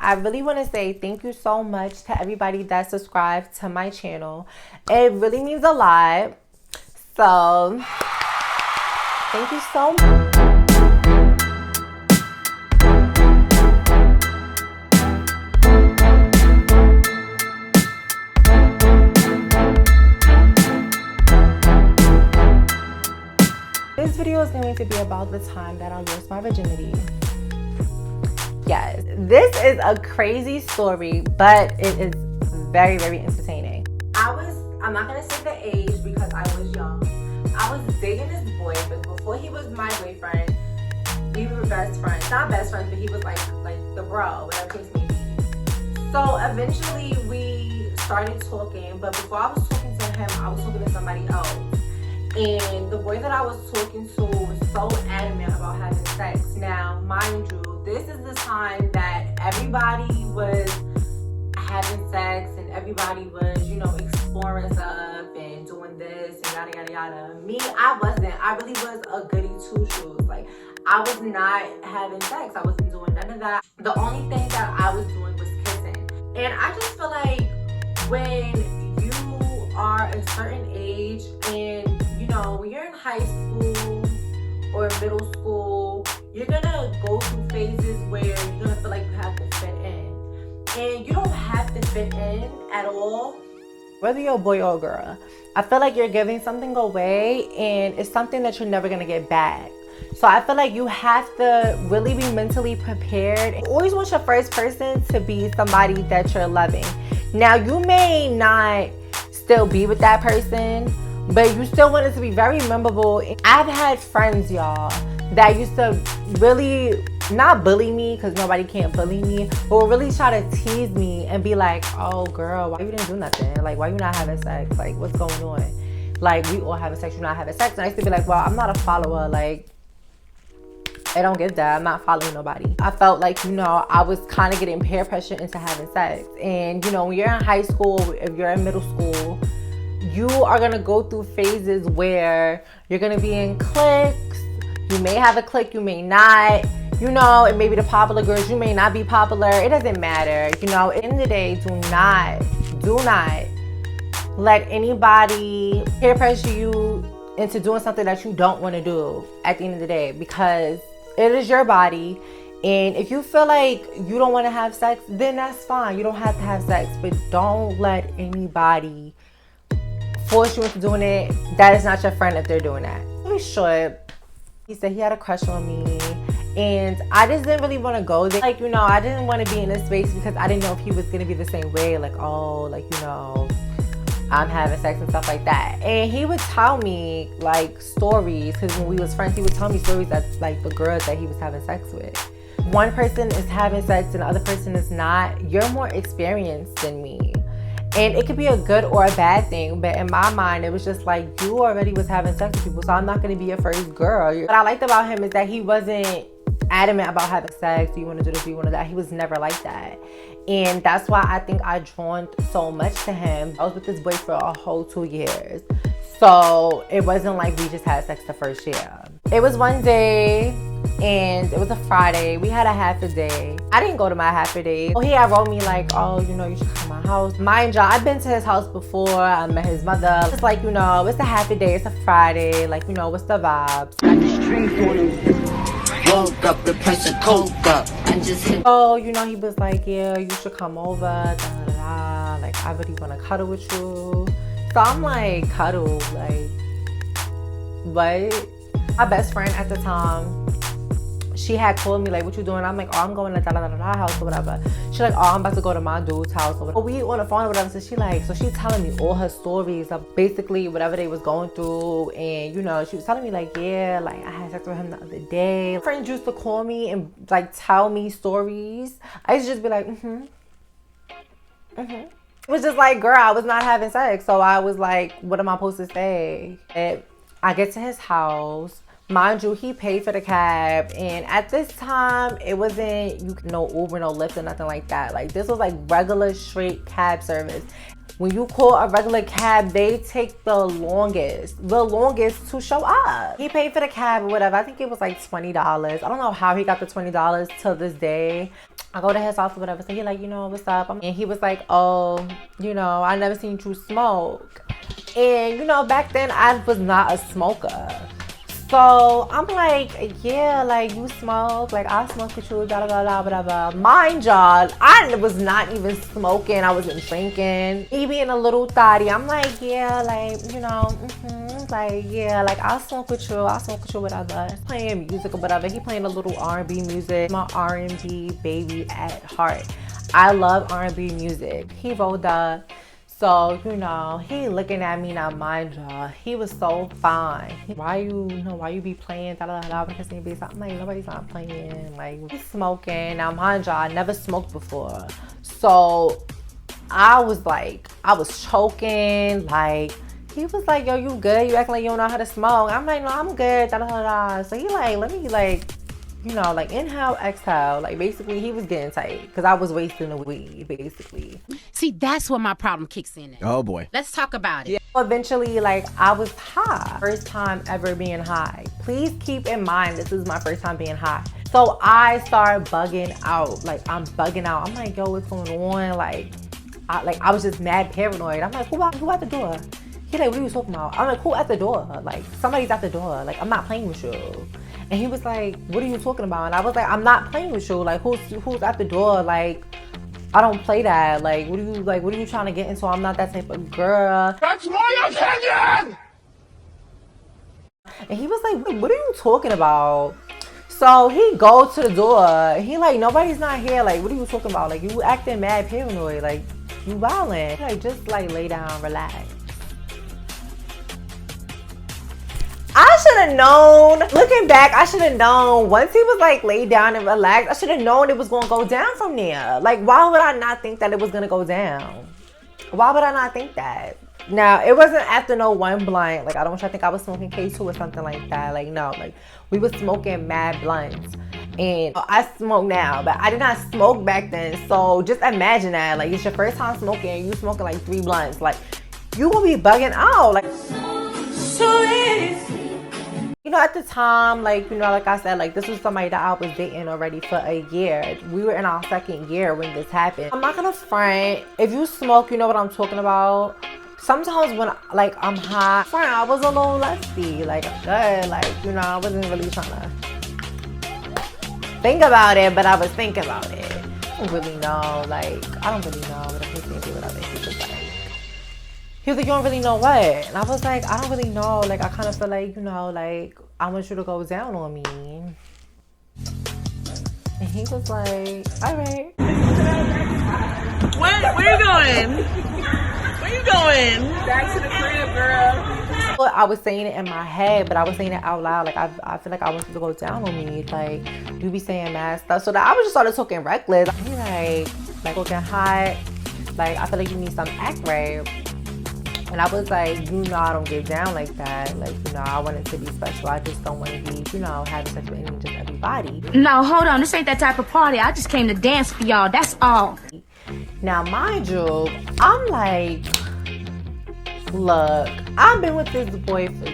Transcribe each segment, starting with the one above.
I really want to say thank you so much to everybody that subscribed to my channel. It really means a lot. So, thank you so much. This video is going to be about the time that I lost my virginity. Yes, this is a crazy story, but it is very, very entertaining. I'm not going to say the age because I was young. I was dating this boy, but before he was my boyfriend, we were best friends. Not best friends, but he was like the bro, whatever case may be. So eventually we started talking, but before I was talking to him, I was talking to somebody else. And the boy that I was talking to was so adamant about having sex. Now, mind you, this is the time that everybody was having sex and everybody was, you know, exploring stuff and doing this and yada, yada, yada. Me, I wasn't. I really was a goody two-shoes. Like, I was not having sex. I wasn't doing none of that. The only thing that I was doing was kissing. And I just feel like when you are a certain age and when you're in high school or middle school, you're gonna go through phases where you're gonna feel like you have to fit in. And you don't have to fit in at all. Whether you're a boy or a girl, I feel like you're giving something away and it's something that you're never gonna get back. So I feel like you have to really be mentally prepared. You always want your first person to be somebody that you're loving. Now, you may not still be with that person, but you still want it to be very memorable. I've had friends, y'all, that used to really not bully me, because nobody can't bully me, but would really try to tease me and be like, oh girl, why you didn't do nothing? Like, why you not having sex? Like, what's going on? Like, we all having sex, you're not having sex. And I used to be like, well, I'm not a follower. Like, I don't get that. I'm not following nobody. I felt like, I was kind of getting peer pressure into having sex. And, when you're in high school, if you're in middle school, you are going to go through phases where you're going to be in cliques. You may have a clique, you may not. It may be the popular girls, you may not be popular. It doesn't matter. At the end of the day, do not let anybody peer pressure you into doing something that you don't want to do at the end of the day, because it is your body. And if you feel like you don't want to have sex, then that's fine. You don't have to have sex, but don't let anybody force you into doing it. That is not your friend if they're doing that. Really short. He said he had a crush on me, and I just didn't really want to go there. Like, I didn't want to be in this space because I didn't know if he was gonna be the same way. Like, oh, like, I'm having sex and stuff like that. And he would tell me like stories, because when we was friends, he would tell me stories that like the girls that he was having sex with. One person is having sex and the other person is not. You're more experienced than me. And it could be a good or a bad thing, but in my mind, it was just like, you already was having sex with people, so I'm not going to be your first girl. What I liked about him is that he wasn't adamant about having sex. Do you want to do this? Do you want to do that? He was never like that. And that's why I think I drawn so much to him. I was with this boy for a whole 2 years. So it wasn't like we just had sex the first year. It was one day, and it was a Friday. We had a half a day. I didn't go to my half a day. He had wrote me like, oh, you should come to my house. Mind you, I've been to his house before. I met his mother. It's like, it's a half a day. It's a Friday. Like, what's the vibes? Got the strings on him. Woke up, the pressure coke up. And just hit. Oh, he was like, yeah, you should come over. Da, da, da. Like, I really want to cuddle with you. So I'm like, cuddle, like, what? My best friend at the time, she had called me like, what you doing? I'm like, oh, I'm going to da-da-da-da house or whatever. She's like, oh, I'm about to go to my dude's house or whatever. We on the phone or whatever. So she's telling me all her stories of basically whatever they was going through. And, she was telling me like, yeah, like I had sex with him the other day. Friends used to call me and like tell me stories. I used to just be like, It was just like, girl, I was not having sex. So I was like, what am I supposed to say? And I get to his house. Mind you, he paid for the cab. And at this time, it wasn't no Uber, no Lyft or nothing like that. Like, this was like regular straight cab service. When you call a regular cab, they take the longest to show up. He paid for the cab or whatever. I think it was like $20. I don't know how he got the $20 till this day. I go to his house or whatever. So he like, you know, what's up? And he was like, oh, you know, I never seen you smoke. And, you know, back then I was not a smoker. So I'm like, yeah, like you smoke, like I smoke with you, blah, blah, blah, blah, blah. Mind y'all, I was not even smoking. I wasn't drinking. Me being a little thotty, I'm like, yeah, like, you know, like, yeah, like I'll smoke with you, whatever. Playing music or whatever. He playing a little R&B music. My R&B baby at heart. I love R&B music. He rolled up. So, you know, he looking at me now, mind y'all. He was so fine. Why you be playing, da da da da, because I'm like, nobody's not playing. Like, he's smoking. Now, mind y'all, I never smoked before. So, I was choking. Like, he was like, yo, you good? You acting like you don't know how to smoke. I'm like, no, I'm good, da da da da. So, he like, let me like, you know, like inhale, exhale. Like basically he was getting tight because I was wasting the weed, basically. See, that's where my problem kicks in at. Oh boy. Let's talk about it. Yeah. Eventually, like I was high. First time ever being high. Please keep in mind, this is my first time being high. So I started bugging out. Like I'm bugging out. I'm like, yo, what's going on? Like I was just mad paranoid. I'm like, who at the door? He like, what are you talking about? I'm like, who at the door? Like somebody's at the door. Like I'm not playing with you. And he was like, what are you talking about? And I was like, I'm not playing with you. Like, who's at the door? Like, I don't play that. Like, what are you trying to get into? I'm not that type of girl. That's my opinion! And he was like, what are you talking about? So he goes to the door. He like, nobody's not here. Like, what are you talking about? Like, you acting mad paranoid. Like, you wildin'. Like, just like lay down, relax. I should have known, looking back, I should have known once he was like laid down and relaxed, I should have known it was going to go down from there. Like, why would I not think that it was going to go down? Why would I not think that? Now, it wasn't after no one blunt. Like, I don't want you to think I was smoking K2 or something like that. Like, no, like we was smoking mad blunts. And I smoke now, but I did not smoke back then. So just imagine that. Like, it's your first time smoking, you smoking like 3 blunts. Like, you gonna be bugging out. Like, you know, at the time, like, you know, like I said, like, this was somebody that I was dating already for a year. We were in our 2nd year when this happened. I'm not gonna front. If you smoke, you know what I'm talking about. Sometimes when, like, I'm high, I was a little lusty. Like, good. Like, you know, I wasn't really trying to think about it, but I was thinking about it. I don't really know. Like, I don't really know what I'm thinking about it. He was like, you don't really know what? And I was like, I don't really know. Like, I kind of feel like, you know, like, I want you to go down on me. And he was like, all right. Where you going? Where you going? Back to the crib, girl. I was saying it in my head, but I was saying it out loud. Like, I feel like I want you to go down on me. Like, you be saying mad stuff. So that I was just started talking reckless. He like looking hot. Like, I feel like you need some act right. And I was like, you know, I don't get down like that. Like, you know, I want it to be special. I just don't want to be, you know, having sex with just everybody. No, hold on. This ain't that type of party. I just came to dance for y'all. That's all. Now, mind you, I'm like, look, I've been with this boy for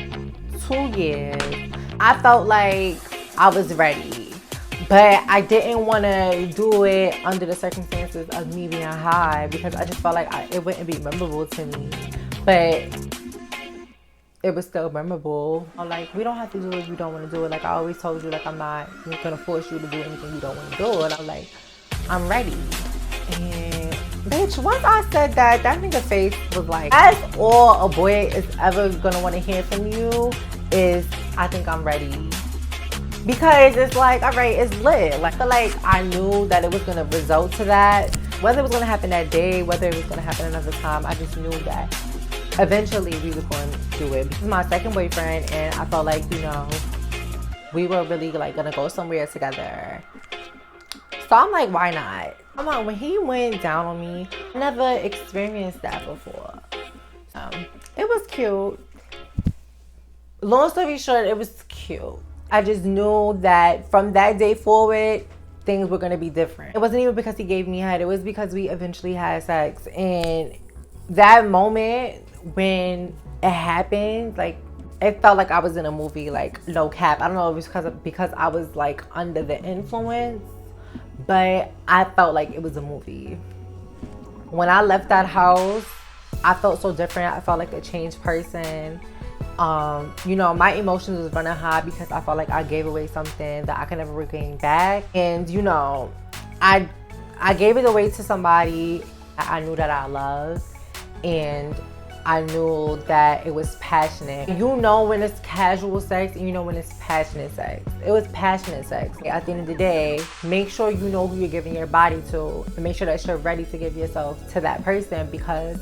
2 years. I felt like I was ready. But I didn't want to do it under the circumstances of me being high because I just felt like it wouldn't be memorable to me. But it was still memorable. Like, we don't have to do it if you don't want to do it. Like, I always told you, like, I'm not going to force you to do anything you don't want to do. And I'm like, I'm ready. And, bitch, once I said that, that nigga face was like, that's all a boy is ever going to want to hear from you is, I think I'm ready. Because it's like, all right, it's lit. Like, I feel like I knew that it was going to result to that. Whether it was going to happen that day, whether it was going to happen another time, I just knew that eventually we were going to do it. This is my 2nd boyfriend, and I felt like, you know, we were really like going to go somewhere together. So I'm like, why not? I'm like, when he went down on me, I never experienced that before. It was cute. Long story short, it was cute. I just knew that from that day forward, things were going to be different. It wasn't even because he gave me head. It was because we eventually had sex. And that moment when it happened, like, it felt like I was in a movie, like, no cap. I don't know if it was because I was, like, under the influence. but I felt like it was a movie. When I left that house, I felt so different. I felt like a changed person. You know, my emotions was running high because I felt like I gave away something that I could never regain back. And you know, I gave it away to somebody I knew that I loved, and I knew that it was passionate. You know when it's casual sex, and you know when it's passionate sex. It was passionate sex. At the end of the day, make sure you know who you're giving your body to, and make sure that you're ready to give yourself to that person, because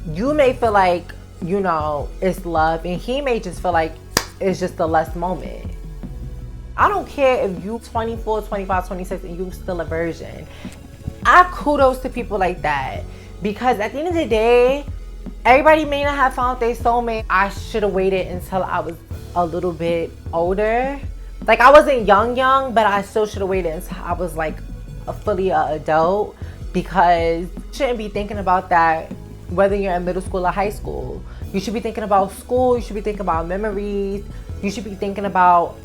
you may feel like, you know, it's love, and he may just feel like it's just a lust moment. I don't care if you 24, 25, 26 and you still a virgin. I kudos to people like that, because at the end of the day, everybody may not have found their soulmate. I should have waited until I was a little bit older. Like, I wasn't young, but I still should have waited until I was like a fully adult, because you shouldn't be thinking about that whether you're in middle school or high school. You should be thinking about school. You should be thinking about memories. You should be thinking about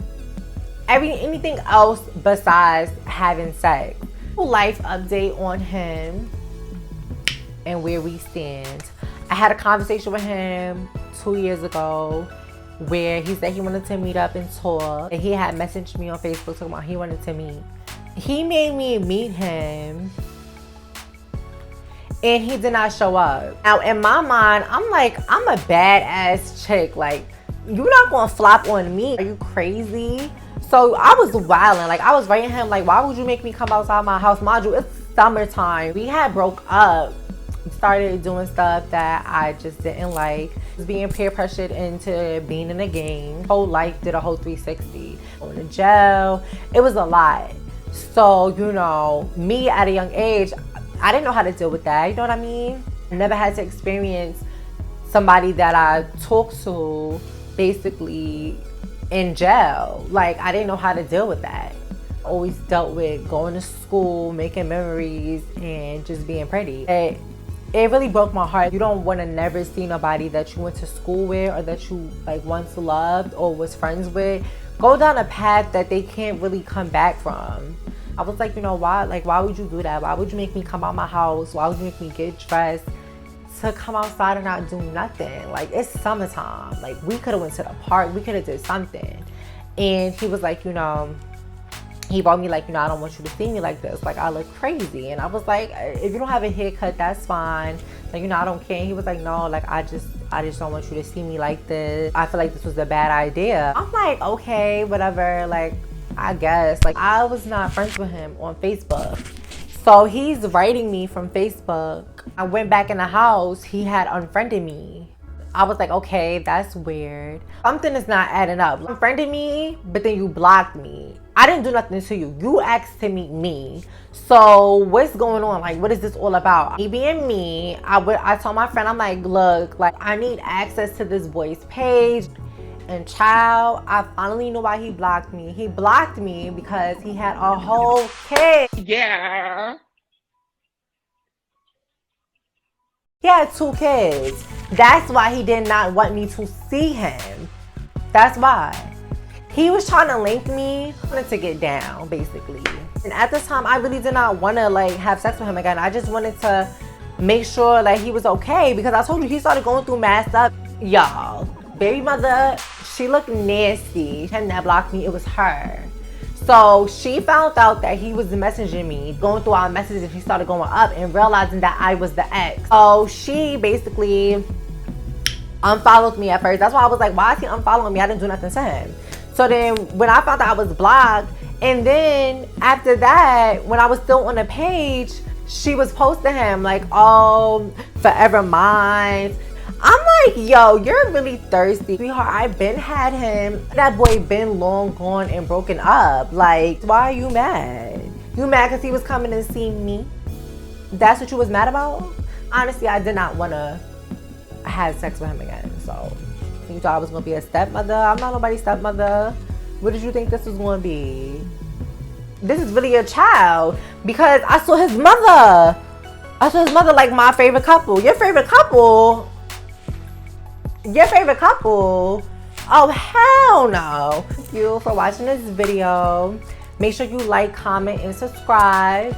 anything else besides having sex. Life update on him and where we stand. I had a conversation with him 2 years ago where he said he wanted to meet up and talk. And he had messaged me on Facebook talking about he wanted to meet. He made me meet him, and he did not show up. Now, in my mind, I'm like, I'm a badass chick. Like, you're not gonna flop on me. Are you crazy? So I was wilding. Like, I was writing him, like, why would you make me come outside my house? Mind you, it's summertime. We had broke up. Started doing stuff that I just didn't like. Being peer pressured into being in a gang. Whole life did a whole 360. Going to jail. It was a lot. So, you know, me at a young age, I didn't know how to deal with that. You know what I mean? I never had to experience somebody that I talked to basically in jail. Like, I didn't know how to deal with that. Always dealt with going to school, making memories, and just being pretty. It really broke my heart. You don't want to never see nobody that you went to school with or that you like once loved or was friends with go down a path that they can't really come back from. I was like, you know, why would you do that? Why would you make me come out my house? Why would you make me get dressed to come outside and not do nothing? Like, it's summertime. Like, we could have went to the park. We could have did something. And he was like, you know, he wrote me like, you know, I don't want you to see me like this. Like, I look crazy. And I was like, if you don't have a haircut, that's fine. Like, you know, I don't care. And he was like, no, like, I just don't want you to see me like this. I feel like this was a bad idea. I'm like, okay, whatever. Like, I guess. Like, I was not friends with him on Facebook. So he's writing me from Facebook. I went back in the house. He had unfriended me. I was like, okay, that's weird. Something is not adding up. You unfriended me, but then you blocked me. I didn't do nothing to you. You asked to meet me. So what's going on? Like, what is this all about? Me being me, I told my friend, I'm like, look, like, I need access to this boy's page. And child, I finally know why he blocked me. He blocked me because he had a whole kid. Yeah. He had 2 kids. That's why he did not want me to see him. That's why. He was trying to link me. I wanted to get down, basically. And at this time, I really did not want to, like, have sex with him again. I just wanted to make sure, like, he was okay. Because I told you, he started going through mad stuff. Y'all, baby mother, she looked nasty. She hadn't blocked me. It was her. So she found out that he was messaging me, going through our messages. He started going up and realizing that I was the ex. So she basically unfollowed me at first. That's why I was like, why is he unfollowing me? I didn't do nothing to him. So then when I found out I was blocked, and then after that, when I was still on the page, she was posting him like, oh, forever mine. I'm like, yo, you're really thirsty. Sweetheart, I've been had him. That boy been long gone and broken up. Like, why are you mad? You mad because he was coming and seeing me? That's what you was mad about? Honestly, I did not want to have sex with him again. So you thought I was going to be a stepmother? I'm not nobody's stepmother. What did you think this was going to be? This is really a child because I saw his mother. I saw his mother like my favorite couple. Your favorite couple? Your favorite couple? Oh, hell no. Thank you for watching this video. Make sure you like, comment, and subscribe.